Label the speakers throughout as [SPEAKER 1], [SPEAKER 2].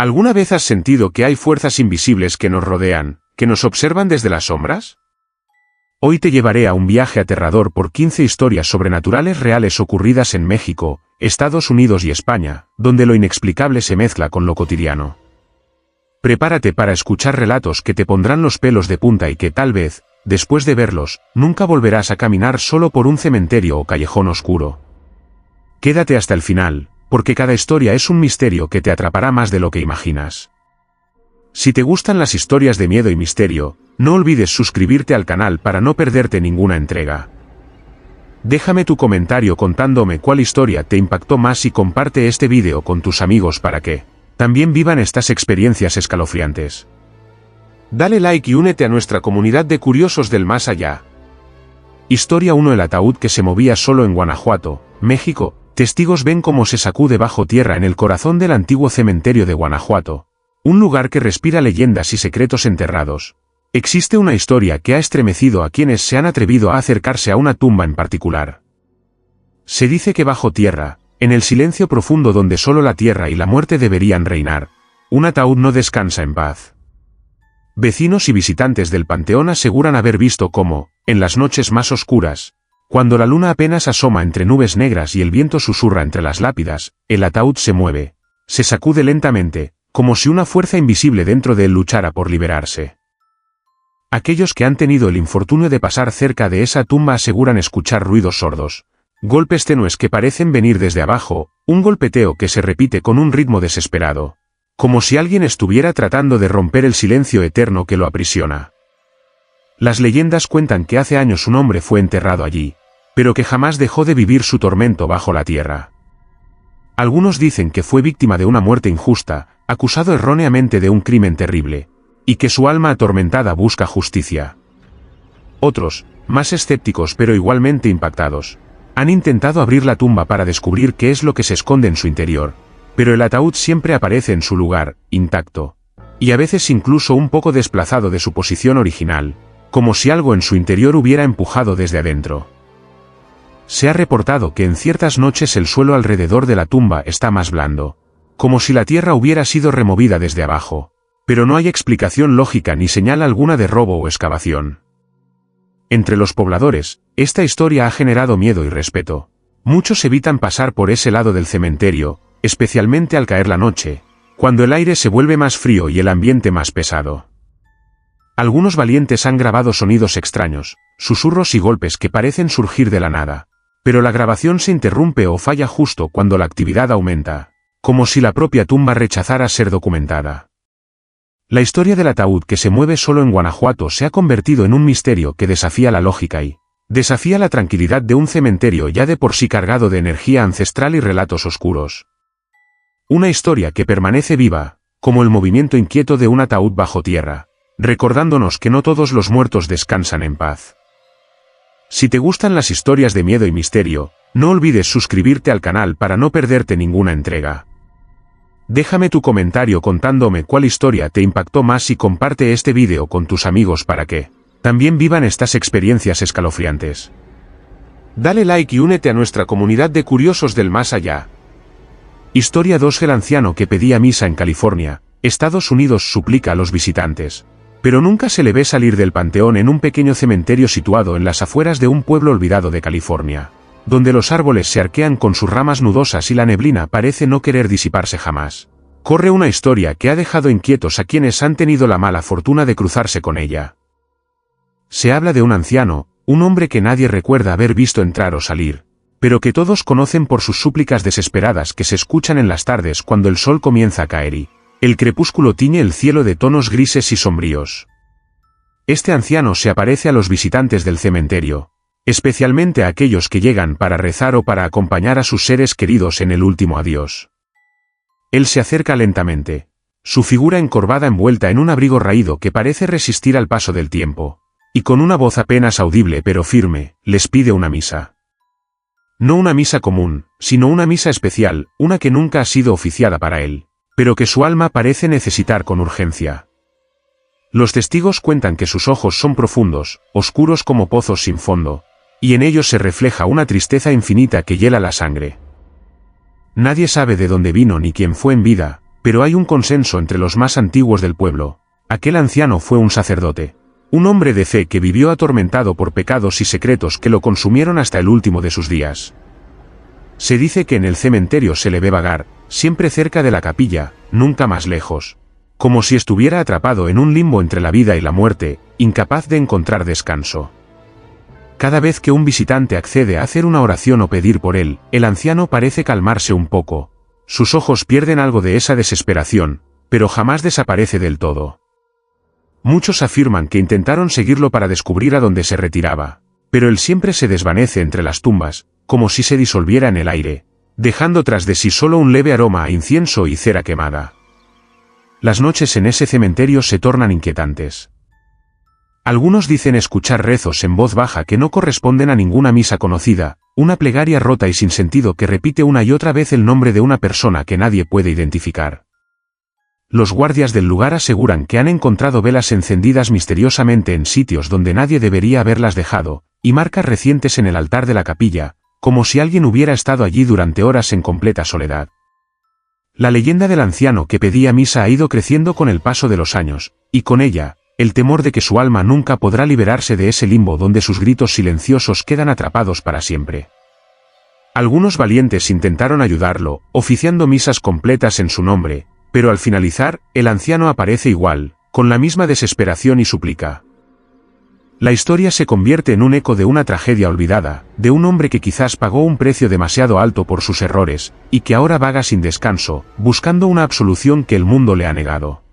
[SPEAKER 1] ¿Alguna vez has sentido que hay fuerzas invisibles que nos rodean, que nos observan desde las sombras? Hoy te llevaré a un viaje aterrador por 15 historias sobrenaturales reales ocurridas en México, Estados Unidos y España, donde lo inexplicable se mezcla con lo cotidiano. Prepárate para escuchar relatos que te pondrán los pelos de punta y que tal vez, después de verlos, nunca volverás a caminar solo por un cementerio o callejón oscuro. Quédate hasta el final, porque cada historia es un misterio que te atrapará más de lo que imaginas. Si te gustan las historias de miedo y misterio, no olvides suscribirte al canal para no perderte ninguna entrega. Déjame tu comentario contándome cuál historia te impactó más y comparte este vídeo con tus amigos para que también vivan estas experiencias escalofriantes. Dale like y únete a nuestra comunidad de curiosos del más allá. Historia 1. El ataúd que se movía solo en Guanajuato, México. Testigos ven cómo se sacude bajo tierra en el corazón del antiguo cementerio de Guanajuato, un lugar que respira leyendas y secretos enterrados. Existe una historia que ha estremecido a quienes se han atrevido a acercarse a una tumba en particular. Se dice que bajo tierra, en el silencio profundo donde solo la tierra y la muerte deberían reinar, un ataúd no descansa en paz. Vecinos y visitantes del panteón aseguran haber visto cómo, en las noches más oscuras, cuando la luna apenas asoma entre nubes negras y el viento susurra entre las lápidas, el ataúd se mueve, se sacude lentamente, como si una fuerza invisible dentro de él luchara por liberarse. Aquellos que han tenido el infortunio de pasar cerca de esa tumba aseguran escuchar ruidos sordos, golpes tenues que parecen venir desde abajo, un golpeteo que se repite con un ritmo desesperado, como si alguien estuviera tratando de romper el silencio eterno que lo aprisiona. Las leyendas cuentan que hace años un hombre fue enterrado allí, pero que jamás dejó de vivir su tormento bajo la tierra. Algunos dicen que fue víctima de una muerte injusta, acusado erróneamente de un crimen terrible, y que su alma atormentada busca justicia. Otros, más escépticos pero igualmente impactados, han intentado abrir la tumba para descubrir qué es lo que se esconde en su interior, pero el ataúd siempre aparece en su lugar, intacto, y a veces incluso un poco desplazado de su posición original, como si algo en su interior hubiera empujado desde adentro. Se ha reportado que en ciertas noches el suelo alrededor de la tumba está más blando, como si la tierra hubiera sido removida desde abajo, pero no hay explicación lógica ni señal alguna de robo o excavación. Entre los pobladores, esta historia ha generado miedo y respeto. Muchos evitan pasar por ese lado del cementerio, especialmente al caer la noche, cuando el aire se vuelve más frío y el ambiente más pesado. Algunos valientes han grabado sonidos extraños, susurros y golpes que parecen surgir de la nada, pero la grabación se interrumpe o falla justo cuando la actividad aumenta, como si la propia tumba rechazara ser documentada. La historia del ataúd que se mueve solo en Guanajuato se ha convertido en un misterio que desafía la lógica y desafía la tranquilidad de un cementerio ya de por sí cargado de energía ancestral y relatos oscuros. Una historia que permanece viva, como el movimiento inquieto de un ataúd bajo tierra, recordándonos que no todos los muertos descansan en paz. Si te gustan las historias de miedo y misterio, no olvides suscribirte al canal para no perderte ninguna entrega. Déjame tu comentario contándome cuál historia te impactó más y comparte este vídeo con tus amigos para que también vivan estas experiencias escalofriantes. Dale like y únete a nuestra comunidad de curiosos del más allá. Historia 2. El anciano que pedía misa en California, Estados Unidos suplica a los visitantes, pero nunca se le ve salir del panteón en un pequeño cementerio situado en las afueras de un pueblo olvidado de California, donde los árboles se arquean con sus ramas nudosas y la neblina parece no querer disiparse jamás. Corre una historia que ha dejado inquietos a quienes han tenido la mala fortuna de cruzarse con ella. Se habla de un anciano, un hombre que nadie recuerda haber visto entrar o salir, pero que todos conocen por sus súplicas desesperadas que se escuchan en las tardes cuando el sol comienza a caer y el crepúsculo tiñe el cielo de tonos grises y sombríos. Este anciano se aparece a los visitantes del cementerio, especialmente a aquellos que llegan para rezar o para acompañar a sus seres queridos en el último adiós. Él se acerca lentamente, su figura encorvada envuelta en un abrigo raído que parece resistir al paso del tiempo, y con una voz apenas audible pero firme, les pide una misa. No una misa común, sino una misa especial, una que nunca ha sido oficiada para él, pero que su alma parece necesitar con urgencia. Los testigos cuentan que sus ojos son profundos, oscuros como pozos sin fondo, y en ellos se refleja una tristeza infinita que hiela la sangre. Nadie sabe de dónde vino ni quién fue en vida, Pero hay un consenso entre los más antiguos del pueblo. Aquel anciano fue un sacerdote. Un hombre de fe que vivió atormentado por pecados y secretos que lo consumieron hasta el último de sus días. Se dice que en el cementerio se le ve vagar, siempre cerca de la capilla, nunca más lejos. Como si estuviera atrapado en un limbo entre la vida y la muerte, incapaz de encontrar descanso. Cada vez que un visitante accede a hacer una oración o pedir por él, el anciano parece calmarse un poco. Sus ojos pierden algo de esa desesperación, pero jamás desaparece del todo. Muchos afirman que intentaron seguirlo para descubrir a dónde se retiraba, pero él siempre se desvanece entre las tumbas, como si se disolviera en el aire, dejando tras de sí solo un leve aroma a incienso y cera quemada. Las noches en ese cementerio se tornan inquietantes. Algunos dicen escuchar rezos en voz baja que no corresponden a ninguna misa conocida, una plegaria rota y sin sentido que repite una y otra vez el nombre de una persona que nadie puede identificar. Los guardias del lugar aseguran que han encontrado velas encendidas misteriosamente en sitios donde nadie debería haberlas dejado, y marcas recientes en el altar de la capilla, como si alguien hubiera estado allí durante horas en completa soledad. La leyenda del anciano que pedía misa ha ido creciendo con el paso de los años, y con ella, el temor de que su alma nunca podrá liberarse de ese limbo donde sus gritos silenciosos quedan atrapados para siempre. Algunos valientes intentaron ayudarlo, oficiando misas completas en su nombre, pero al finalizar, el anciano aparece igual, con la misma desesperación y suplica. La historia se convierte en un eco de una tragedia olvidada, de un hombre que quizás pagó un precio demasiado alto por sus errores, y que ahora vaga sin descanso, buscando una absolución que el mundo le ha negado.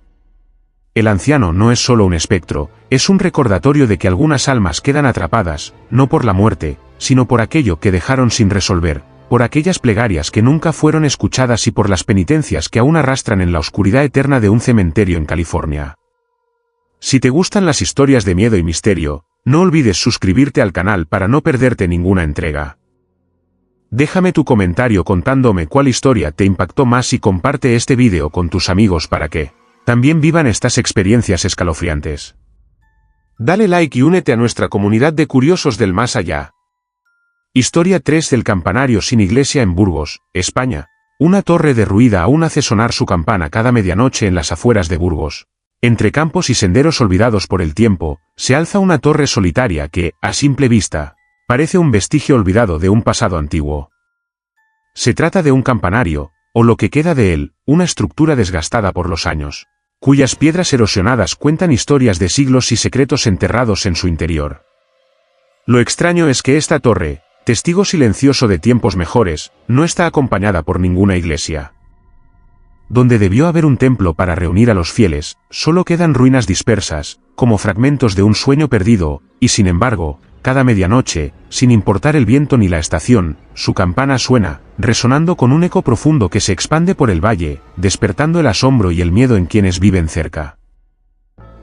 [SPEAKER 1] El anciano no es solo un espectro, es un recordatorio de que algunas almas quedan atrapadas, no por la muerte, sino por aquello que dejaron sin resolver, por aquellas plegarias que nunca fueron escuchadas y por las penitencias que aún arrastran en la oscuridad eterna de un cementerio en California. Si te gustan las historias de miedo y misterio, no olvides suscribirte al canal para no perderte ninguna entrega. Déjame tu comentario contándome cuál historia te impactó más y comparte este vídeo con tus amigos para que también vivan estas experiencias escalofriantes. Dale like y únete a nuestra comunidad de curiosos del más allá. Historia 3 del campanario sin iglesia en Burgos, España. Una torre derruida aún hace sonar su campana cada medianoche en las afueras de Burgos. Entre campos y senderos olvidados por el tiempo, se alza una torre solitaria que, a simple vista, parece un vestigio olvidado de un pasado antiguo. Se trata de un campanario, o lo que queda de él, una estructura desgastada por los años, cuyas piedras erosionadas cuentan historias de siglos y secretos enterrados en su interior. Lo extraño es que esta torre, testigo silencioso de tiempos mejores, no está acompañada por ninguna iglesia. Donde debió haber un templo para reunir a los fieles, solo quedan ruinas dispersas, como fragmentos de un sueño perdido, y sin embargo, cada medianoche, sin importar el viento ni la estación, su campana suena, resonando con un eco profundo que se expande por el valle, despertando el asombro y el miedo en quienes viven cerca.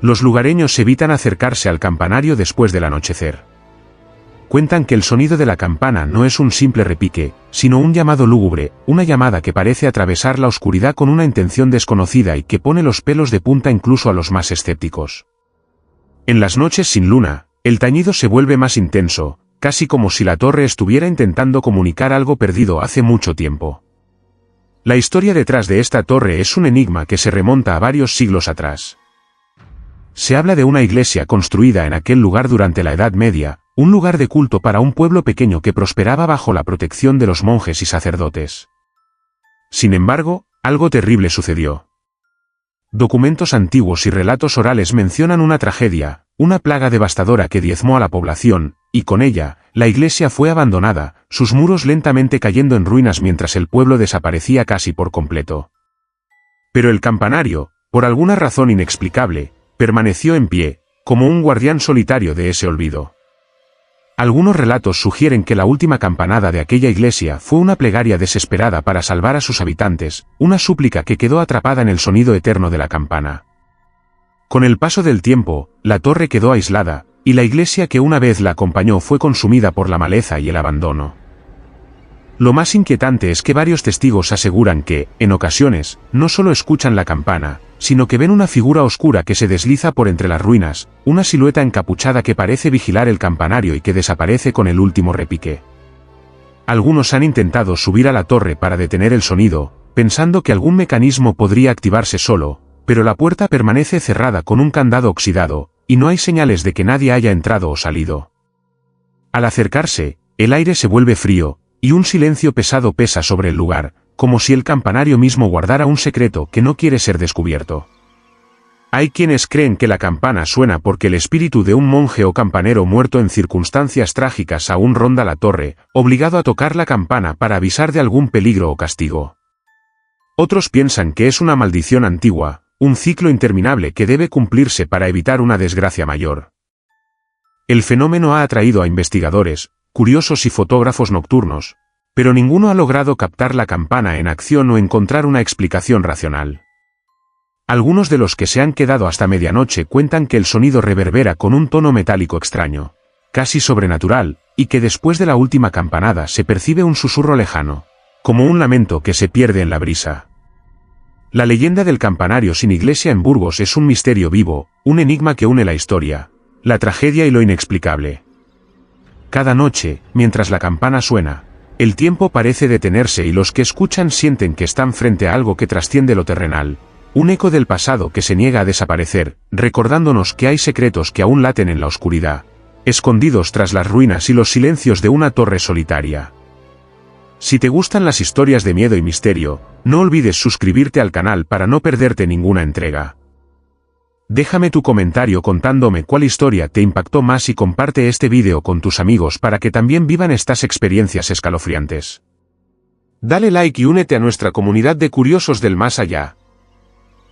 [SPEAKER 1] Los lugareños evitan acercarse al campanario después del anochecer. Cuentan que el sonido de la campana no es un simple repique, sino un llamado lúgubre, una llamada que parece atravesar la oscuridad con una intención desconocida y que pone los pelos de punta incluso a los más escépticos. En las noches sin luna, el tañido se vuelve más intenso, casi como si la torre estuviera intentando comunicar algo perdido hace mucho tiempo. La historia detrás de esta torre es un enigma que se remonta a varios siglos atrás. Se habla de una iglesia construida en aquel lugar durante la Edad Media, un lugar de culto para un pueblo pequeño que prosperaba bajo la protección de los monjes y sacerdotes. Sin embargo, algo terrible sucedió. Documentos antiguos y relatos orales mencionan una tragedia, una plaga devastadora que diezmó a la población, y con ella, la iglesia fue abandonada, sus muros lentamente cayendo en ruinas mientras el pueblo desaparecía casi por completo. Pero el campanario, por alguna razón inexplicable, permaneció en pie, como un guardián solitario de ese olvido. Algunos relatos sugieren que la última campanada de aquella iglesia fue una plegaria desesperada para salvar a sus habitantes, una súplica que quedó atrapada en el sonido eterno de la campana. Con el paso del tiempo, la torre quedó aislada, y la iglesia que una vez la acompañó fue consumida por la maleza y el abandono. Lo más inquietante es que varios testigos aseguran que, en ocasiones, no solo escuchan la campana, sino que ven una figura oscura que se desliza por entre las ruinas, una silueta encapuchada que parece vigilar el campanario y que desaparece con el último repique. Algunos han intentado subir a la torre para detener el sonido, pensando que algún mecanismo podría activarse solo, pero la puerta permanece cerrada con un candado oxidado, y no hay señales de que nadie haya entrado o salido. Al acercarse, el aire se vuelve frío, y un silencio pesado pesa sobre el lugar, como si el campanario mismo guardara un secreto que no quiere ser descubierto. Hay quienes creen que la campana suena porque el espíritu de un monje o campanero muerto en circunstancias trágicas aún ronda la torre, obligado a tocar la campana para avisar de algún peligro o castigo. Otros piensan que es una maldición antigua, un ciclo interminable que debe cumplirse para evitar una desgracia mayor. El fenómeno ha atraído a investigadores, curiosos y fotógrafos nocturnos, pero ninguno ha logrado captar la campana en acción o encontrar una explicación racional. Algunos de los que se han quedado hasta medianoche cuentan que el sonido reverbera con un tono metálico extraño, casi sobrenatural, y que después de la última campanada se percibe un susurro lejano, como un lamento que se pierde en la brisa. La leyenda del campanario sin iglesia en Burgos es un misterio vivo, un enigma que une la historia, la tragedia y lo inexplicable. Cada noche, mientras la campana suena, el tiempo parece detenerse y los que escuchan sienten que están frente a algo que trasciende lo terrenal, un eco del pasado que se niega a desaparecer, recordándonos que hay secretos que aún laten en la oscuridad, escondidos tras las ruinas y los silencios de una torre solitaria. Si te gustan las historias de miedo y misterio, no olvides suscribirte al canal para no perderte ninguna entrega. Déjame tu comentario contándome cuál historia te impactó más y comparte este vídeo con tus amigos para que también vivan estas experiencias escalofriantes. Dale like y únete a nuestra comunidad de curiosos del más allá.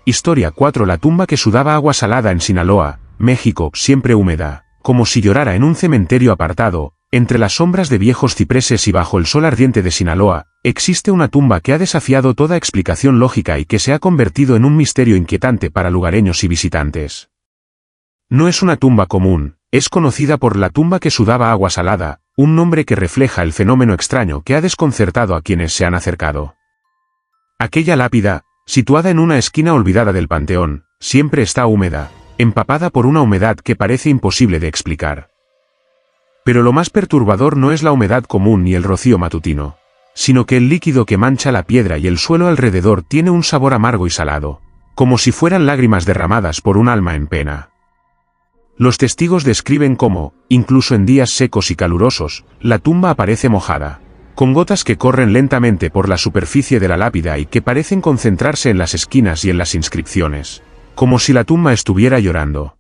[SPEAKER 1] Historia 4. La tumba que sudaba agua salada en Sinaloa, México, siempre húmeda, como si llorara en un cementerio apartado. Entre las sombras de viejos cipreses y bajo el sol ardiente de Sinaloa, existe una tumba que ha desafiado toda explicación lógica y que se ha convertido en un misterio inquietante para lugareños y visitantes. No es una tumba común, es conocida por la tumba que sudaba agua salada, un nombre que refleja el fenómeno extraño que ha desconcertado a quienes se han acercado. Aquella lápida, situada en una esquina olvidada del panteón, siempre está húmeda, empapada por una humedad que parece imposible de explicar. Pero lo más perturbador no es la humedad común ni el rocío matutino, sino que el líquido que mancha la piedra y el suelo alrededor tiene un sabor amargo y salado, como si fueran lágrimas derramadas por un alma en pena. Los testigos describen cómo, incluso en días secos y calurosos, la tumba aparece mojada, con gotas que corren lentamente por la superficie de la lápida y que parecen concentrarse en las esquinas y en las inscripciones, como si la tumba estuviera llorando.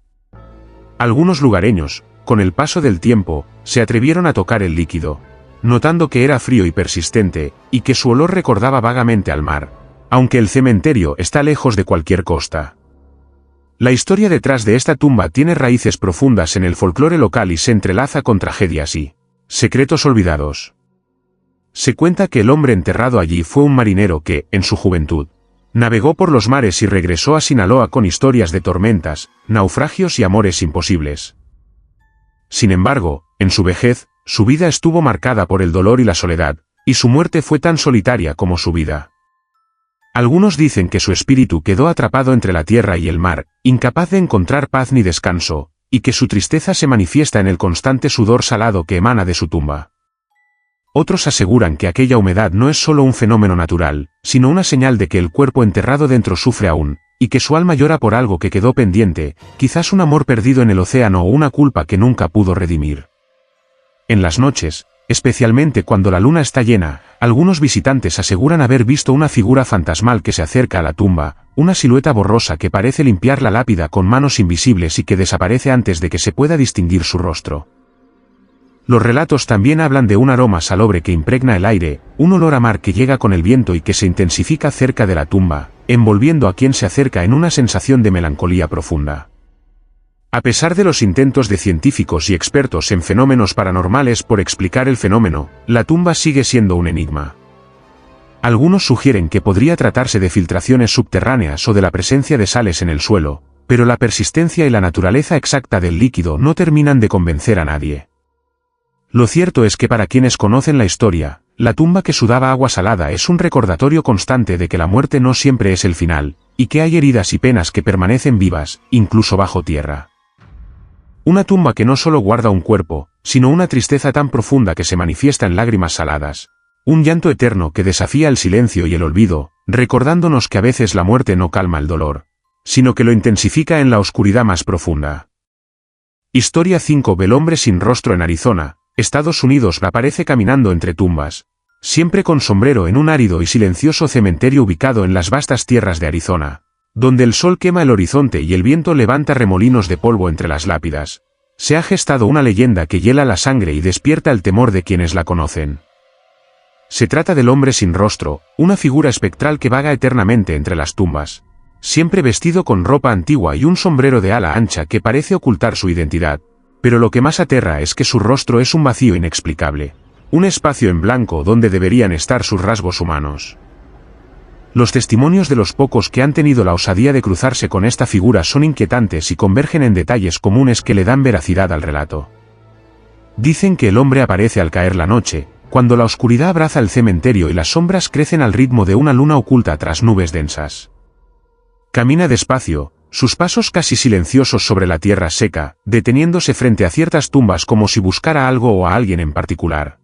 [SPEAKER 1] Algunos lugareños, con el paso del tiempo, se atrevieron a tocar el líquido, notando que era frío y persistente, y que su olor recordaba vagamente al mar, aunque el cementerio está lejos de cualquier costa. La historia detrás de esta tumba tiene raíces profundas en el folclore local y se entrelaza con tragedias y secretos olvidados. Se cuenta que el hombre enterrado allí fue un marinero que, en su juventud, navegó por los mares y regresó a Sinaloa con historias de tormentas, naufragios y amores imposibles. Sin embargo, en su vejez, su vida estuvo marcada por el dolor y la soledad, y su muerte fue tan solitaria como su vida. Algunos dicen que su espíritu quedó atrapado entre la tierra y el mar, incapaz de encontrar paz ni descanso, y que su tristeza se manifiesta en el constante sudor salado que emana de su tumba. Otros aseguran que aquella humedad no es solo un fenómeno natural, sino una señal de que el cuerpo enterrado dentro sufre aún, y que su alma llora por algo que quedó pendiente, quizás un amor perdido en el océano o una culpa que nunca pudo redimir. En las noches, especialmente cuando la luna está llena, algunos visitantes aseguran haber visto una figura fantasmal que se acerca a la tumba, una silueta borrosa que parece limpiar la lápida con manos invisibles y que desaparece antes de que se pueda distinguir su rostro. Los relatos también hablan de un aroma salobre que impregna el aire, un olor a mar que llega con el viento y que se intensifica cerca de la tumba, envolviendo a quien se acerca en una sensación de melancolía profunda. A pesar de los intentos de científicos y expertos en fenómenos paranormales por explicar el fenómeno, la tumba sigue siendo un enigma. Algunos sugieren que podría tratarse de filtraciones subterráneas o de la presencia de sales en el suelo, pero la persistencia y la naturaleza exacta del líquido no terminan de convencer a nadie. Lo cierto es que para quienes conocen la historia, la tumba que sudaba agua salada es un recordatorio constante de que la muerte no siempre es el final, y que hay heridas y penas que permanecen vivas, incluso bajo tierra. Una tumba que no solo guarda un cuerpo, sino una tristeza tan profunda que se manifiesta en lágrimas saladas, Un llanto eterno que desafía el silencio y el olvido, recordándonos que a veces la muerte no calma el dolor, sino que lo intensifica en la oscuridad más profunda. Historia 5. El hombre sin rostro en Arizona, Estados Unidos, aparece caminando entre tumbas, siempre con sombrero en un árido y silencioso cementerio ubicado en las vastas tierras de Arizona, donde el sol quema el horizonte y el viento levanta remolinos de polvo entre las lápidas. Se ha gestado una leyenda que hiela la sangre y despierta el temor de quienes la conocen. Se trata del hombre sin rostro, una figura espectral que vaga eternamente entre las tumbas, siempre vestido con ropa antigua y un sombrero de ala ancha que parece ocultar su identidad, pero lo que más aterra es que su rostro es un vacío inexplicable, un espacio en blanco donde deberían estar sus rasgos humanos. Los testimonios de los pocos que han tenido la osadía de cruzarse con esta figura son inquietantes y convergen en detalles comunes que le dan veracidad al relato. Dicen que el hombre aparece al caer la noche, cuando la oscuridad abraza el cementerio y las sombras crecen al ritmo de una luna oculta tras nubes densas. Camina despacio, sus pasos casi silenciosos sobre la tierra seca, deteniéndose frente a ciertas tumbas como si buscara algo o a alguien en particular.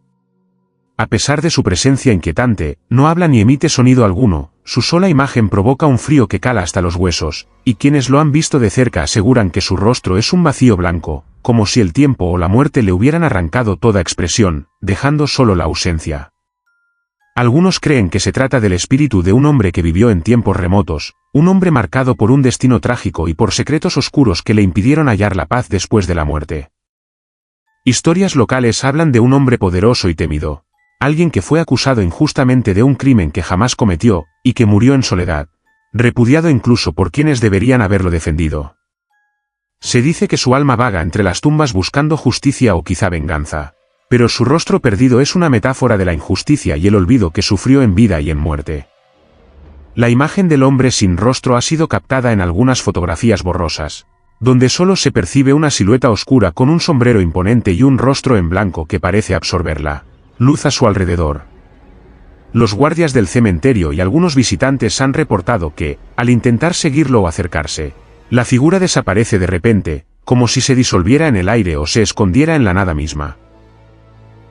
[SPEAKER 1] A pesar de su presencia inquietante, no habla ni emite sonido alguno, su sola imagen provoca un frío que cala hasta los huesos, y quienes lo han visto de cerca aseguran que su rostro es un vacío blanco, como si el tiempo o la muerte le hubieran arrancado toda expresión, dejando solo la ausencia. Algunos creen que se trata del espíritu de un hombre que vivió en tiempos remotos, un hombre marcado por un destino trágico y por secretos oscuros que le impidieron hallar la paz después de la muerte. Historias locales hablan de un hombre poderoso y temido, alguien que fue acusado injustamente de un crimen que jamás cometió, y que murió en soledad, repudiado incluso por quienes deberían haberlo defendido. Se dice que su alma vaga entre las tumbas buscando justicia o quizá venganza, pero su rostro perdido es una metáfora de la injusticia y el olvido que sufrió en vida y en muerte. La imagen del hombre sin rostro ha sido captada en algunas fotografías borrosas, donde solo se percibe una silueta oscura con un sombrero imponente y un rostro en blanco que parece absorberla luz a su alrededor. Los guardias del cementerio y algunos visitantes han reportado que, al intentar seguirlo o acercarse, la figura desaparece de repente, como si se disolviera en el aire o se escondiera en la nada misma.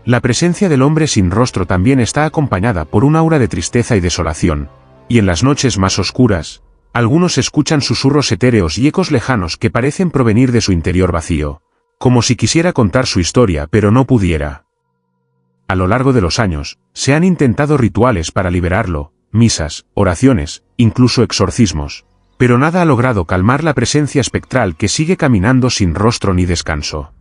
[SPEAKER 1] La presencia del hombre sin rostro también está acompañada por un aura de tristeza y desolación, y en las noches más oscuras, algunos escuchan susurros etéreos y ecos lejanos que parecen provenir de su interior vacío, como si quisiera contar su historia pero no pudiera. A lo largo de los años, se han intentado rituales para liberarlo, misas, oraciones, incluso exorcismos, pero nada ha logrado calmar la presencia espectral que sigue caminando sin rostro ni descanso.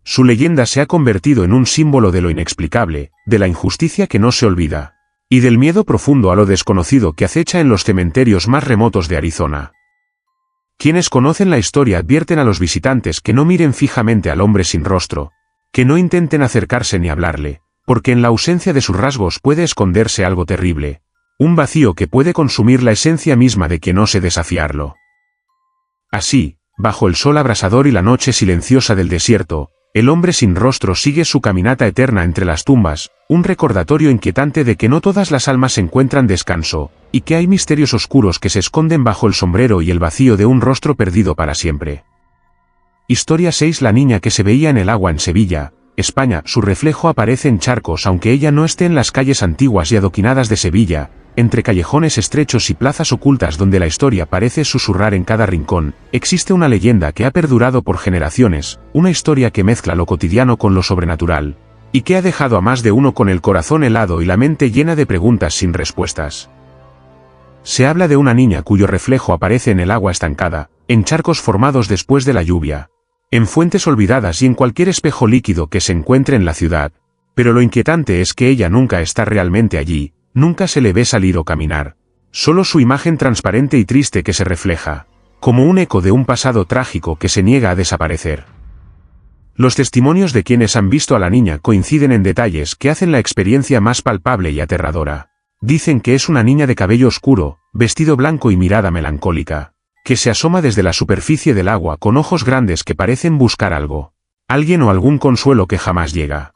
[SPEAKER 1] Su leyenda se ha convertido en un símbolo de lo inexplicable, de la injusticia que no se olvida, y del miedo profundo a lo desconocido que acecha en los cementerios más remotos de Arizona. Quienes conocen la historia advierten a los visitantes que no miren fijamente al hombre sin rostro, que no intenten acercarse ni hablarle, porque en la ausencia de sus rasgos puede esconderse algo terrible, un vacío que puede consumir la esencia misma de quien ose desafiarlo. Así, bajo el sol abrasador y la noche silenciosa del desierto, el hombre sin rostro sigue su caminata eterna entre las tumbas, un recordatorio inquietante de que no todas las almas encuentran descanso, y que hay misterios oscuros que se esconden bajo el sombrero y el vacío de un rostro perdido para siempre. Historia 6. La niña que se veía en el agua en Sevilla, España. Su reflejo aparece en charcos aunque ella no esté en las calles antiguas y adoquinadas de Sevilla, entre callejones estrechos y plazas ocultas donde la historia parece susurrar en cada rincón. Existe una leyenda que ha perdurado por generaciones, una historia que mezcla lo cotidiano con lo sobrenatural, y que ha dejado a más de uno con el corazón helado y la mente llena de preguntas sin respuestas. Se habla de una niña cuyo reflejo aparece en el agua estancada, en charcos formados después de la lluvia, en fuentes olvidadas y en cualquier espejo líquido que se encuentre en la ciudad, pero lo inquietante es que ella nunca está realmente allí, nunca se le ve salir o caminar, solo su imagen transparente y triste que se refleja, como un eco de un pasado trágico que se niega a desaparecer. Los testimonios de quienes han visto a la niña coinciden en detalles que hacen la experiencia más palpable y aterradora. Dicen que es una niña de cabello oscuro, vestido blanco y mirada melancólica, que se asoma desde la superficie del agua con ojos grandes que parecen buscar algo, alguien o algún consuelo que jamás llega.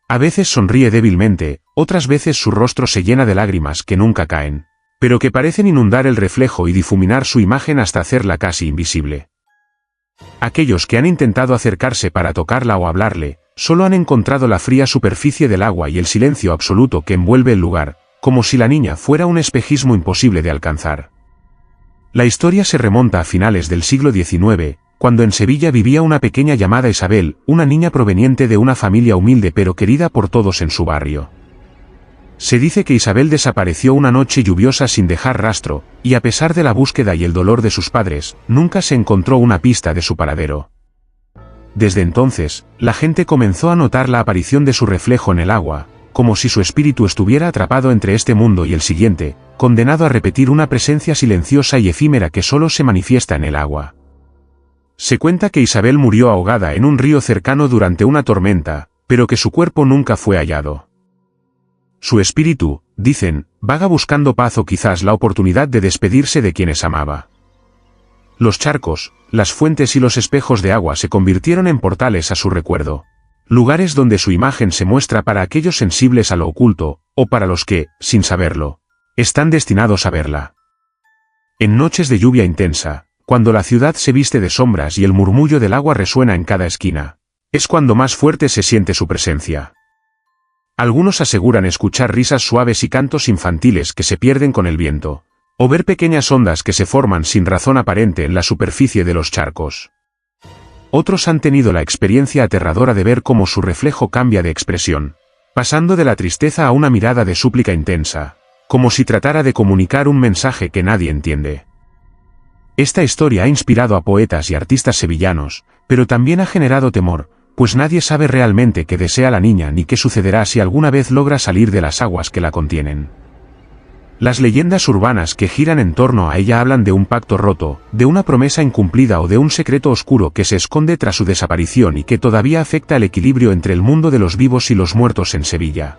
[SPEAKER 1] A veces sonríe débilmente, otras veces su rostro se llena de lágrimas que nunca caen, pero que parecen inundar el reflejo y difuminar su imagen hasta hacerla casi invisible. Aquellos que han intentado acercarse para tocarla o hablarle, solo han encontrado la fría superficie del agua y el silencio absoluto que envuelve el lugar, como si la niña fuera un espejismo imposible de alcanzar. La historia se remonta a finales del siglo XIX, cuando en Sevilla vivía una pequeña llamada Isabel, una niña proveniente de una familia humilde pero querida por todos en su barrio. Se dice que Isabel desapareció una noche lluviosa sin dejar rastro, y a pesar de la búsqueda y el dolor de sus padres, nunca se encontró una pista de su paradero. Desde entonces, la gente comenzó a notar la aparición de su reflejo en el agua, como si su espíritu estuviera atrapado entre este mundo y el siguiente, condenado a repetir una presencia silenciosa y efímera que solo se manifiesta en el agua. Se cuenta que Isabel murió ahogada en un río cercano durante una tormenta, pero que su cuerpo nunca fue hallado. Su espíritu, dicen, vaga buscando paz o quizás la oportunidad de despedirse de quienes amaba. Los charcos, las fuentes y los espejos de agua se convirtieron en portales a su recuerdo. Lugares donde su imagen se muestra para aquellos sensibles a lo oculto, o para los que, sin saberlo, están destinados a verla. En noches de lluvia intensa, cuando la ciudad se viste de sombras y el murmullo del agua resuena en cada esquina, es cuando más fuerte se siente su presencia. Algunos aseguran escuchar risas suaves y cantos infantiles que se pierden con el viento, o ver pequeñas ondas que se forman sin razón aparente en la superficie de los charcos. Otros han tenido la experiencia aterradora de ver cómo su reflejo cambia de expresión, pasando de la tristeza a una mirada de súplica intensa, como si tratara de comunicar un mensaje que nadie entiende. Esta historia ha inspirado a poetas y artistas sevillanos, pero también ha generado temor, pues nadie sabe realmente qué desea la niña ni qué sucederá si alguna vez logra salir de las aguas que la contienen. Las leyendas urbanas que giran en torno a ella hablan de un pacto roto, de una promesa incumplida o de un secreto oscuro que se esconde tras su desaparición y que todavía afecta el equilibrio entre el mundo de los vivos y los muertos en Sevilla.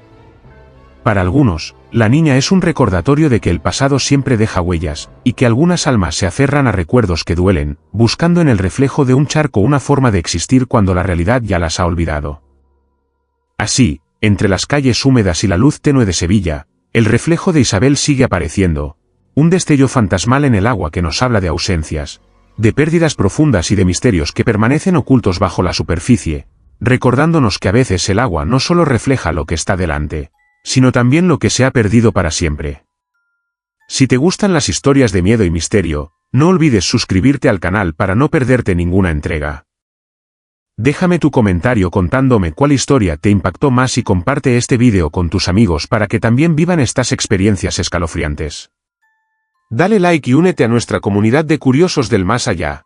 [SPEAKER 1] Para algunos, la niña es un recordatorio de que el pasado siempre deja huellas, y que algunas almas se aferran a recuerdos que duelen, buscando en el reflejo de un charco una forma de existir cuando la realidad ya las ha olvidado. Así, entre las calles húmedas y la luz tenue de Sevilla, el reflejo de Isabel sigue apareciendo, un destello fantasmal en el agua que nos habla de ausencias, de pérdidas profundas y de misterios que permanecen ocultos bajo la superficie, recordándonos que a veces el agua no solo refleja lo que está delante, sino también lo que se ha perdido para siempre. Si te gustan las historias de miedo y misterio, no olvides suscribirte al canal para no perderte ninguna entrega. Déjame tu comentario contándome cuál historia te impactó más y comparte este vídeo con tus amigos para que también vivan estas experiencias escalofriantes. Dale like y únete a nuestra comunidad de curiosos del más allá.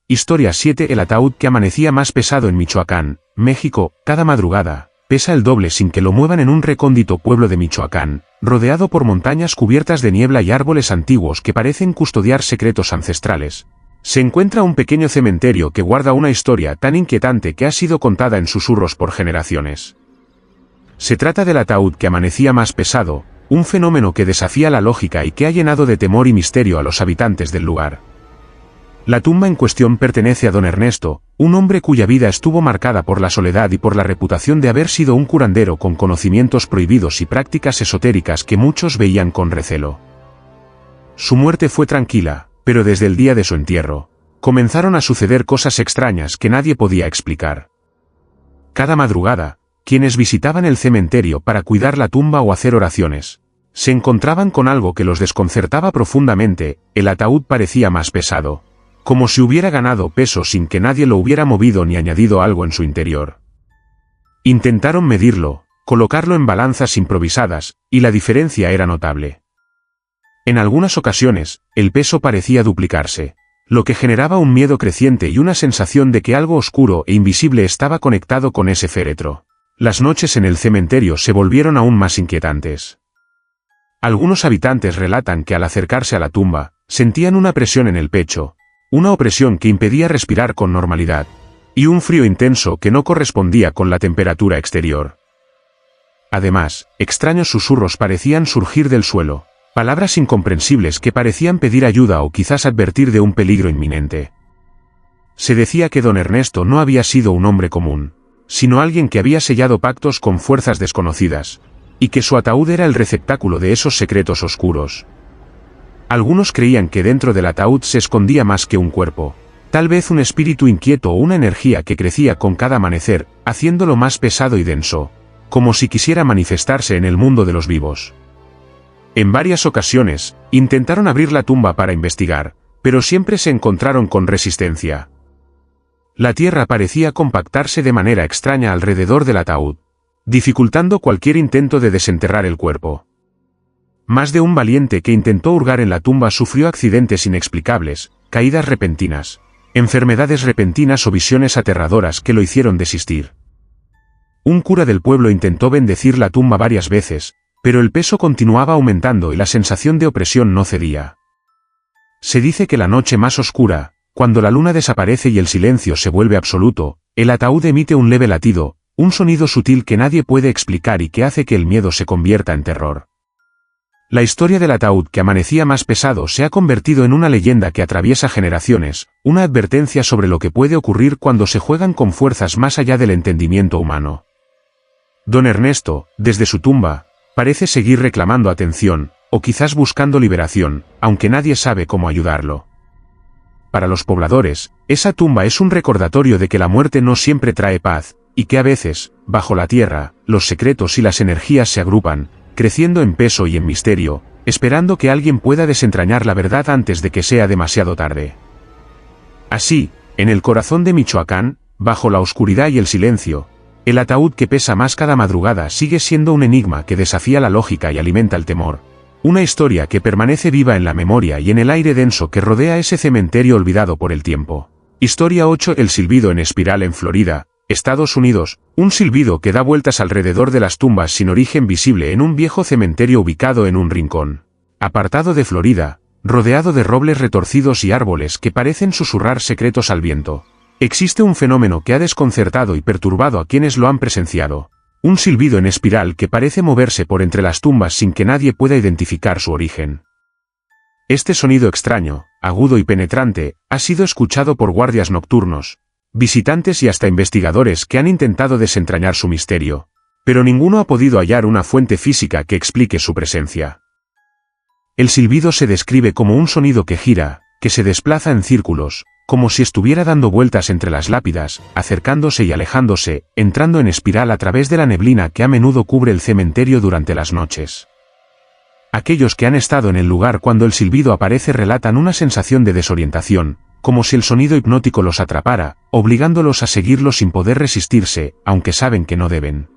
[SPEAKER 1] Historia 7. El ataúd que amanecía más pesado en Michoacán, México. Cada madrugada, pesa el doble sin que lo muevan en un recóndito pueblo de Michoacán, rodeado por montañas cubiertas de niebla y árboles antiguos que parecen custodiar secretos ancestrales. Se encuentra un pequeño cementerio que guarda una historia tan inquietante que ha sido contada en susurros por generaciones. Se trata del ataúd que amanecía más pesado, un fenómeno que desafía la lógica y que ha llenado de temor y misterio a los habitantes del lugar. La tumba en cuestión pertenece a don Ernesto, un hombre cuya vida estuvo marcada por la soledad y por la reputación de haber sido un curandero con conocimientos prohibidos y prácticas esotéricas que muchos veían con recelo. Su muerte fue tranquila, pero desde el día de su entierro, comenzaron a suceder cosas extrañas que nadie podía explicar. Cada madrugada, quienes visitaban el cementerio para cuidar la tumba o hacer oraciones, se encontraban con algo que los desconcertaba profundamente. El ataúd parecía más pesado, como si hubiera ganado peso sin que nadie lo hubiera movido ni añadido algo en su interior. Intentaron medirlo, colocarlo en balanzas improvisadas, y la diferencia era notable. En algunas ocasiones, el peso parecía duplicarse, lo que generaba un miedo creciente y una sensación de que algo oscuro e invisible estaba conectado con ese féretro. Las noches en el cementerio se volvieron aún más inquietantes. Algunos habitantes relatan que al acercarse a la tumba, sentían una presión en el pecho, una opresión que impedía respirar con normalidad, y un frío intenso que no correspondía con la temperatura exterior. Además, extraños susurros parecían surgir del suelo, palabras incomprensibles que parecían pedir ayuda o quizás advertir de un peligro inminente. Se decía que don Ernesto no había sido un hombre común, sino alguien que había sellado pactos con fuerzas desconocidas, y que su ataúd era el receptáculo de esos secretos oscuros. Algunos creían que dentro del ataúd se escondía más que un cuerpo, Tal vez un espíritu inquieto o una energía que crecía con cada amanecer, haciéndolo más pesado y denso, como si quisiera manifestarse en el mundo de los vivos. En varias ocasiones, intentaron abrir la tumba para investigar, pero siempre se encontraron con resistencia. La tierra parecía compactarse de manera extraña alrededor del ataúd, dificultando cualquier intento de desenterrar el cuerpo. Más de un valiente que intentó hurgar en la tumba sufrió accidentes inexplicables, caídas repentinas, enfermedades repentinas o visiones aterradoras que lo hicieron desistir. Un cura del pueblo intentó bendecir la tumba varias veces, pero el peso continuaba aumentando y la sensación de opresión no cedía. Se dice que la noche más oscura, cuando la luna desaparece y el silencio se vuelve absoluto, el ataúd emite un leve latido, un sonido sutil que nadie puede explicar y que hace que el miedo se convierta en terror. La historia del ataúd que amanecía más pesado se ha convertido en una leyenda que atraviesa generaciones, una advertencia sobre lo que puede ocurrir cuando se juegan con fuerzas más allá del entendimiento humano. Don Ernesto, desde su tumba, parece seguir reclamando atención, o quizás buscando liberación, aunque nadie sabe cómo ayudarlo. Para los pobladores, esa tumba es un recordatorio de que la muerte no siempre trae paz, y que a veces, bajo la tierra, los secretos y las energías se agrupan, creciendo en peso y en misterio, esperando que alguien pueda desentrañar la verdad antes de que sea demasiado tarde. Así, en el corazón de Michoacán, bajo la oscuridad y el silencio, el ataúd que pesa más cada madrugada sigue siendo un enigma que desafía la lógica y alimenta el temor. Una historia que permanece viva en la memoria y en el aire denso que rodea ese cementerio olvidado por el tiempo. Historia 8. El silbido en espiral en Florida, Estados Unidos, un silbido que da vueltas alrededor de las tumbas sin origen visible en un viejo cementerio ubicado en un rincón apartado de Florida, rodeado de robles retorcidos y árboles que parecen susurrar secretos al viento. Existe un fenómeno que ha desconcertado y perturbado a quienes lo han presenciado. Un silbido en espiral que parece moverse por entre las tumbas sin que nadie pueda identificar su origen. Este sonido extraño, agudo y penetrante, ha sido escuchado por guardias nocturnos, visitantes y hasta investigadores que han intentado desentrañar su misterio, pero ninguno ha podido hallar una fuente física que explique su presencia. El silbido se describe como un sonido que gira, que se desplaza en círculos, como si estuviera dando vueltas entre las lápidas, acercándose y alejándose, entrando en espiral a través de la neblina que a menudo cubre el cementerio durante las noches. Aquellos que han estado en el lugar cuando el silbido aparece relatan una sensación de desorientación, como si el sonido hipnótico los atrapara, obligándolos a seguirlo sin poder resistirse, aunque saben que no deben.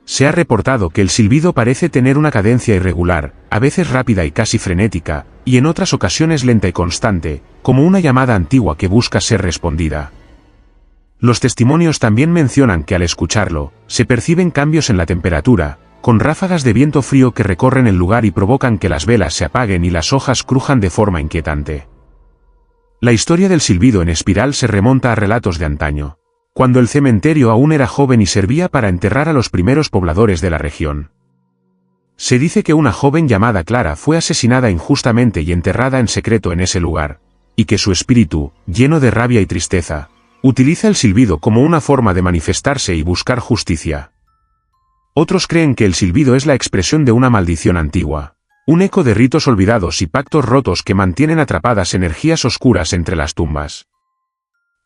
[SPEAKER 1] Se ha reportado que el silbido parece tener una cadencia irregular, a veces rápida y casi frenética, y en otras ocasiones lenta y constante, como una llamada antigua que busca ser respondida. Los testimonios también mencionan que al escucharlo, se perciben cambios en la temperatura, con ráfagas de viento frío que recorren el lugar y provocan que las velas se apaguen y las hojas crujan de forma inquietante. La historia del silbido en espiral se remonta a relatos de antaño, cuando el cementerio aún era joven y servía para enterrar a los primeros pobladores de la región. Se dice que una joven llamada Clara fue asesinada injustamente y enterrada en secreto en ese lugar, y que su espíritu, lleno de rabia y tristeza, utiliza el silbido como una forma de manifestarse y buscar justicia. Otros creen que el silbido es la expresión de una maldición antigua, un eco de ritos olvidados y pactos rotos que mantienen atrapadas energías oscuras entre las tumbas.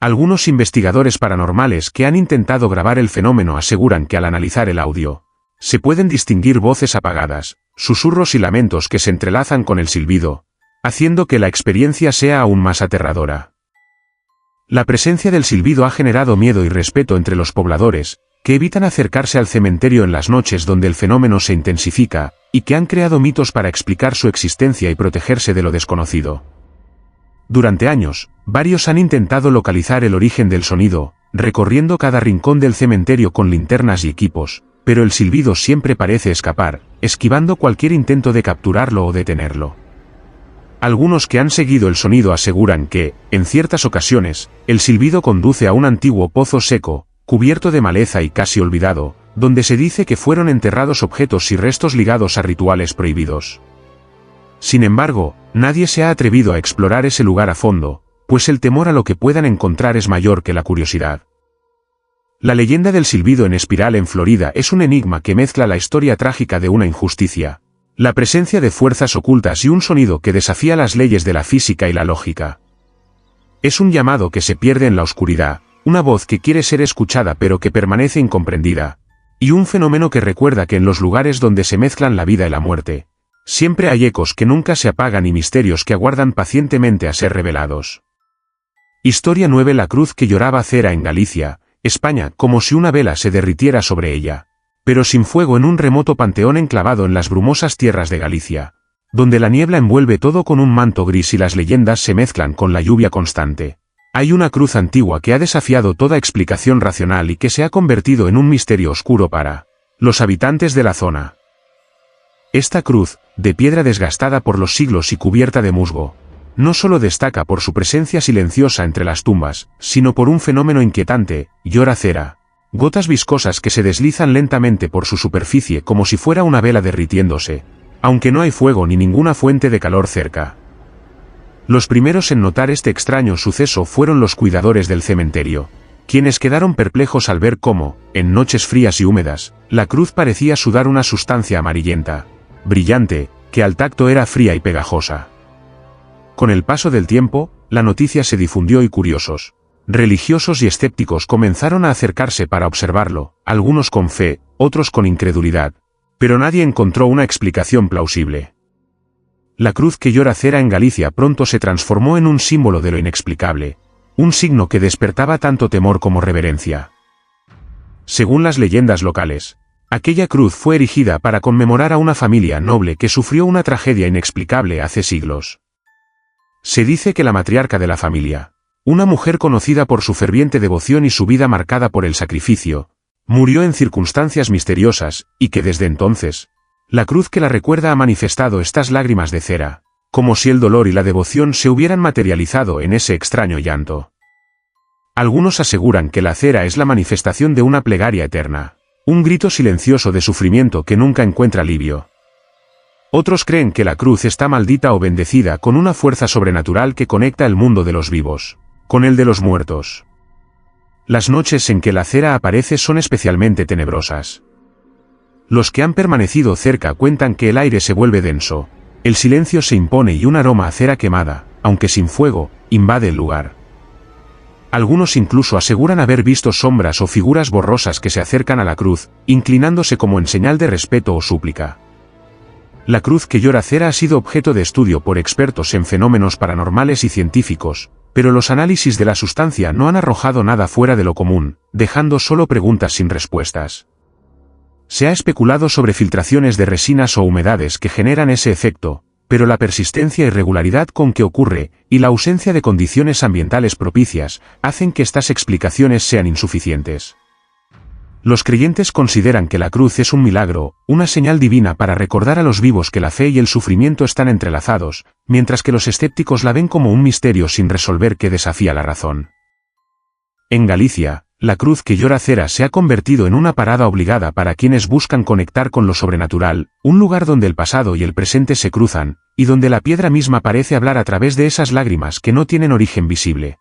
[SPEAKER 1] Algunos investigadores paranormales que han intentado grabar el fenómeno aseguran que al analizar el audio, se pueden distinguir voces apagadas, susurros y lamentos que se entrelazan con el silbido, haciendo que la experiencia sea aún más aterradora. La presencia del silbido ha generado miedo y respeto entre los pobladores, que evitan acercarse al cementerio en las noches donde el fenómeno se intensifica, y que han creado mitos para explicar su existencia y protegerse de lo desconocido. Durante años, varios han intentado localizar el origen del sonido, recorriendo cada rincón del cementerio con linternas y equipos, pero el silbido siempre parece escapar, esquivando cualquier intento de capturarlo o detenerlo. Algunos que han seguido el sonido aseguran que, en ciertas ocasiones, el silbido conduce a un antiguo pozo seco, cubierto de maleza y casi olvidado, donde se dice que fueron enterrados objetos y restos ligados a rituales prohibidos. Sin embargo, nadie se ha atrevido a explorar ese lugar a fondo, pues el temor a lo que puedan encontrar es mayor que la curiosidad. La leyenda del silbido en espiral en Florida es un enigma que mezcla la historia trágica de una injusticia, la presencia de fuerzas ocultas y un sonido que desafía las leyes de la física y la lógica. Es un llamado que se pierde en la oscuridad, una voz que quiere ser escuchada pero que permanece incomprendida, y un fenómeno que recuerda que en los lugares donde se mezclan la vida y la muerte, siempre hay ecos que nunca se apagan y misterios que aguardan pacientemente a ser revelados. Historia 9. La cruz que lloraba cera en Galicia, España, como si una vela se derritiera sobre ella, pero sin fuego en un remoto panteón enclavado en las brumosas tierras de Galicia, donde la niebla envuelve todo con un manto gris y las leyendas se mezclan con la lluvia constante. Hay una cruz antigua que ha desafiado toda explicación racional y que se ha convertido en un misterio oscuro para los habitantes de la zona. Esta cruz, de piedra desgastada por los siglos y cubierta de musgo, no solo destaca por su presencia silenciosa entre las tumbas, sino por un fenómeno inquietante: llora cera. Gotas viscosas que se deslizan lentamente por su superficie como si fuera una vela derritiéndose, aunque no hay fuego ni ninguna fuente de calor cerca. Los primeros en notar este extraño suceso fueron los cuidadores del cementerio, quienes quedaron perplejos al ver cómo, en noches frías y húmedas, la cruz parecía sudar una sustancia amarillenta, brillante, que al tacto era fría y pegajosa. Con el paso del tiempo, la noticia se difundió y curiosos, religiosos y escépticos comenzaron a acercarse para observarlo, algunos con fe, otros con incredulidad, pero nadie encontró una explicación plausible. La cruz que llora cera en Galicia pronto se transformó en un símbolo de lo inexplicable, un signo que despertaba tanto temor como reverencia. Según las leyendas locales, aquella cruz fue erigida para conmemorar a una familia noble que sufrió una tragedia inexplicable hace siglos. Se dice que la matriarca de la familia, una mujer conocida por su ferviente devoción y su vida marcada por el sacrificio, murió en circunstancias misteriosas, y que desde entonces, la cruz que la recuerda ha manifestado estas lágrimas de cera, como si el dolor y la devoción se hubieran materializado en ese extraño llanto. Algunos aseguran que la cera es la manifestación de una plegaria eterna, un grito silencioso de sufrimiento que nunca encuentra alivio. Otros creen que la cruz está maldita o bendecida con una fuerza sobrenatural que conecta el mundo de los vivos con el de los muertos. Las noches en que la cera aparece son especialmente tenebrosas. Los que han permanecido cerca cuentan que el aire se vuelve denso, el silencio se impone y un aroma a cera quemada, aunque sin fuego, invade el lugar. Algunos incluso aseguran haber visto sombras o figuras borrosas que se acercan a la cruz, inclinándose como en señal de respeto o súplica. La cruz que llora cera ha sido objeto de estudio por expertos en fenómenos paranormales y científicos, pero los análisis de la sustancia no han arrojado nada fuera de lo común, dejando solo preguntas sin respuestas. Se ha especulado sobre filtraciones de resinas o humedades que generan ese efecto, pero la persistencia y regularidad con que ocurre, y la ausencia de condiciones ambientales propicias, hacen que estas explicaciones sean insuficientes. Los creyentes consideran que la cruz es un milagro, una señal divina para recordar a los vivos que la fe y el sufrimiento están entrelazados, mientras que los escépticos la ven como un misterio sin resolver que desafía la razón. En Galicia, la cruz que llora cera se ha convertido en una parada obligada para quienes buscan conectar con lo sobrenatural, un lugar donde el pasado y el presente se cruzan, y donde la piedra misma parece hablar a través de esas lágrimas que no tienen origen visible.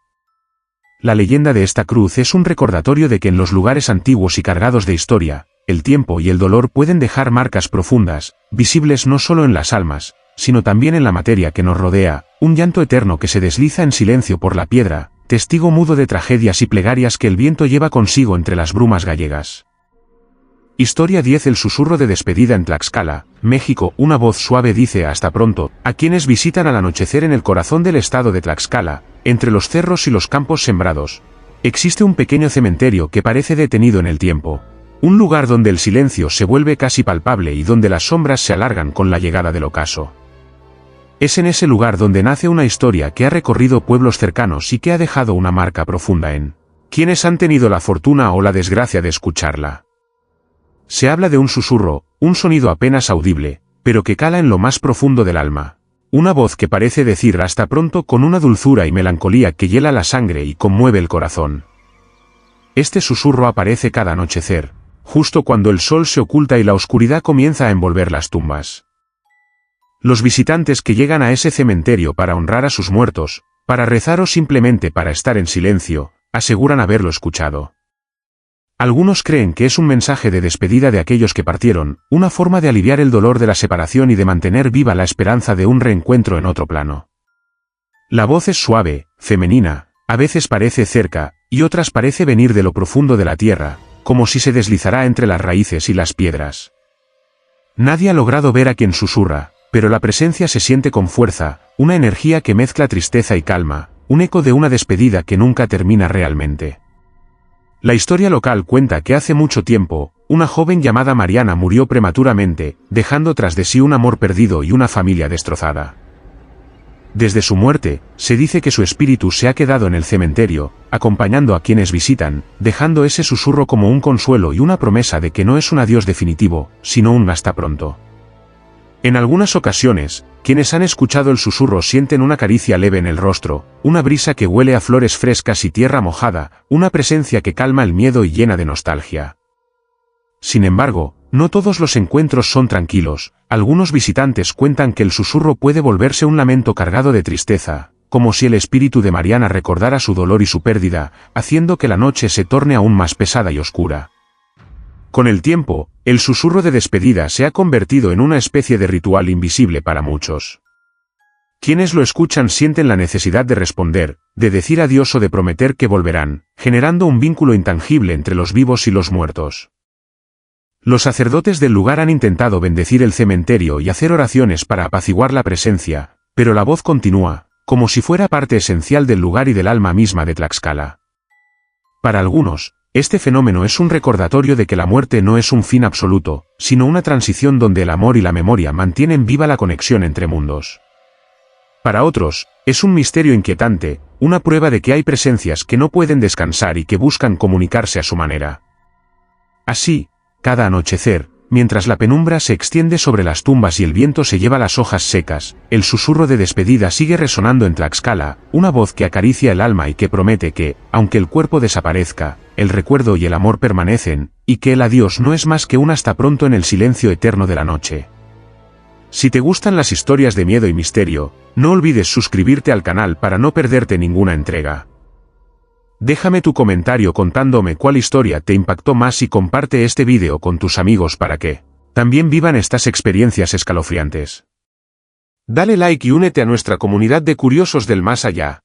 [SPEAKER 1] La leyenda de esta cruz es un recordatorio de que en los lugares antiguos y cargados de historia, el tiempo y el dolor pueden dejar marcas profundas, visibles no solo en las almas, sino también en la materia que nos rodea, un llanto eterno que se desliza en silencio por la piedra, testigo mudo de tragedias y plegarias que el viento lleva consigo entre las brumas gallegas. Historia 10. El susurro de despedida en Tlaxcala, México. Una voz suave dice hasta pronto a quienes visitan al anochecer en el corazón del estado de Tlaxcala, entre los cerros y los campos sembrados. Existe un pequeño cementerio que parece detenido en el tiempo. Un lugar donde el silencio se vuelve casi palpable y donde las sombras se alargan con la llegada del ocaso. Es en ese lugar donde nace una historia que ha recorrido pueblos cercanos y que ha dejado una marca profunda en quienes han tenido la fortuna o la desgracia de escucharla. Se habla de un susurro, un sonido apenas audible, pero que cala en lo más profundo del alma. Una voz que parece decir hasta pronto con una dulzura y melancolía que hiela la sangre y conmueve el corazón. Este susurro aparece cada anochecer, justo cuando el sol se oculta y la oscuridad comienza a envolver las tumbas. Los visitantes que llegan a ese cementerio para honrar a sus muertos, para rezar o simplemente para estar en silencio, aseguran haberlo escuchado. Algunos creen que es un mensaje de despedida de aquellos que partieron, una forma de aliviar el dolor de la separación y de mantener viva la esperanza de un reencuentro en otro plano. La voz es suave, femenina, A veces parece cerca, y otras parece venir de lo profundo de la tierra, como si se deslizara entre las raíces y las piedras. Nadie ha logrado ver a quien susurra, pero la presencia se siente con fuerza, una energía que mezcla tristeza y calma, un eco de una despedida que nunca termina realmente. La historia local cuenta que hace mucho tiempo, una joven llamada Mariana murió prematuramente, dejando tras de sí un amor perdido y una familia destrozada. Desde su muerte, se dice que su espíritu se ha quedado en el cementerio, acompañando a quienes visitan, dejando ese susurro como un consuelo y una promesa de que no es un adiós definitivo, sino un hasta pronto. En algunas ocasiones, quienes han escuchado el susurro sienten una caricia leve en el rostro, una brisa que huele a flores frescas y tierra mojada, una presencia que calma el miedo y llena de nostalgia. Sin embargo, no todos los encuentros son tranquilos, algunos visitantes cuentan que el susurro puede volverse un lamento cargado de tristeza, como si el espíritu de Mariana recordara su dolor y su pérdida, haciendo que la noche se torne aún más pesada y oscura. Con el tiempo, el susurro de despedida se ha convertido en una especie de ritual invisible para muchos. Quienes lo escuchan sienten la necesidad de responder, de decir adiós o de prometer que volverán, generando un vínculo intangible entre los vivos y los muertos. Los sacerdotes del lugar han intentado bendecir el cementerio y hacer oraciones para apaciguar la presencia, pero la voz continúa, como si fuera parte esencial del lugar y del alma misma de Tlaxcala. Para algunos, este fenómeno es un recordatorio de que la muerte no es un fin absoluto, sino una transición donde el amor y la memoria mantienen viva la conexión entre mundos. Para otros, es un misterio inquietante, una prueba de que hay presencias que no pueden descansar y que buscan comunicarse a su manera. Así, cada anochecer, mientras la penumbra se extiende sobre las tumbas y el viento se lleva las hojas secas, el susurro de despedida sigue resonando en Tlaxcala, una voz que acaricia el alma y que promete que, aunque el cuerpo desaparezca, el recuerdo y el amor permanecen, y que el adiós no es más que un hasta pronto en el silencio eterno de la noche. Si te gustan las historias de miedo y misterio, no olvides suscribirte al canal para no perderte ninguna entrega. Déjame tu comentario contándome cuál historia te impactó más y comparte este vídeo con tus amigos para que también vivan estas experiencias escalofriantes. Dale like y únete a nuestra comunidad de curiosos del más allá.